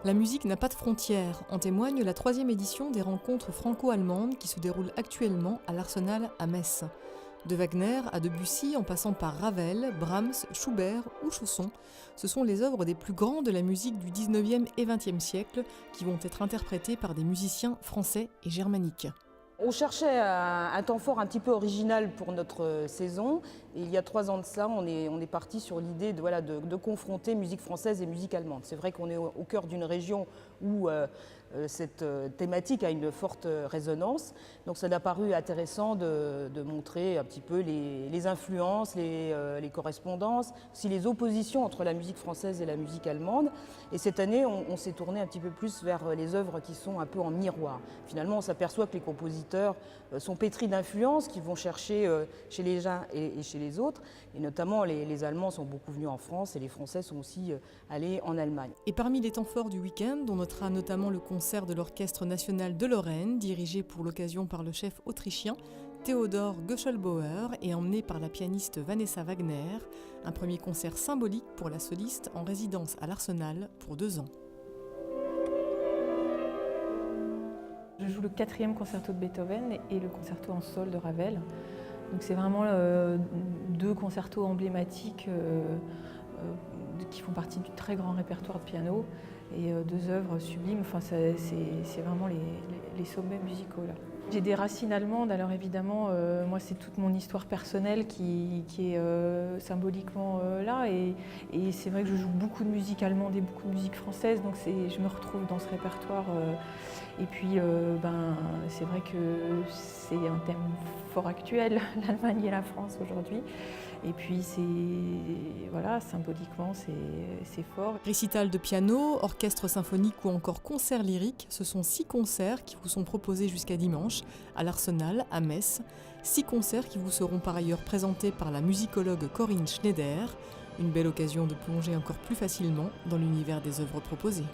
La musique n'a pas de frontières, en témoigne la 3e édition des rencontres franco-allemandes qui se déroulent actuellement à l'Arsenal à Metz. De Wagner à Debussy, en passant par Ravel, Brahms, Schubert ou Chausson, ce sont les œuvres des plus grands de la musique du 19e et 20e siècle qui vont être interprétées par des musiciens français et germaniques. On cherchait un temps fort un petit peu original pour notre saison. Et il y a 3 ans de ça, on est parti sur l'idée de confronter musique française et musique allemande. C'est vrai qu'on est au cœur d'une région où cette thématique a une forte résonance. Donc ça a paru intéressant de montrer un petit peu les influences, les correspondances, aussi les oppositions entre la musique française et la musique allemande. Et cette année, on s'est tourné un petit peu plus vers les œuvres qui sont un peu en miroir. Finalement, on s'aperçoit que les compositeurs sont pétris d'influences qui vont chercher chez les uns et chez les autres. Et notamment, les Allemands sont beaucoup venus en France et les Français sont aussi allés en Allemagne. Et parmi les temps forts du week-end, on notera notamment le concert de l'Orchestre national de Lorraine, dirigé pour l'occasion par le chef autrichien Theodor Göschelbauer et emmené par la pianiste Vanessa Wagner. Un premier concert symbolique pour la soliste en résidence à l'Arsenal pour 2 ans. Je joue le 4e concerto de Beethoven et le concerto en sol de Ravel. Donc c'est vraiment 2 concertos emblématiques qui font partie du très grand répertoire de piano et 2 œuvres sublimes. Enfin, c'est vraiment les sommets musicaux là. J'ai des racines allemandes, alors évidemment, moi c'est toute mon histoire personnelle qui est symboliquement là et c'est vrai que je joue beaucoup de musique allemande et beaucoup de musique française, donc je me retrouve dans ce répertoire. Et puis c'est vrai que c'est un thème fort actuel, l'Allemagne et la France aujourd'hui. Et puis symboliquement c'est fort. Récital de piano, orchestre symphonique ou encore concert lyrique, ce sont 6 concerts qui vous sont proposés jusqu'à dimanche à l'Arsenal à Metz. 6 concerts qui vous seront par ailleurs présentés par la musicologue Corinne Schneider. Une belle occasion de plonger encore plus facilement dans l'univers des œuvres proposées.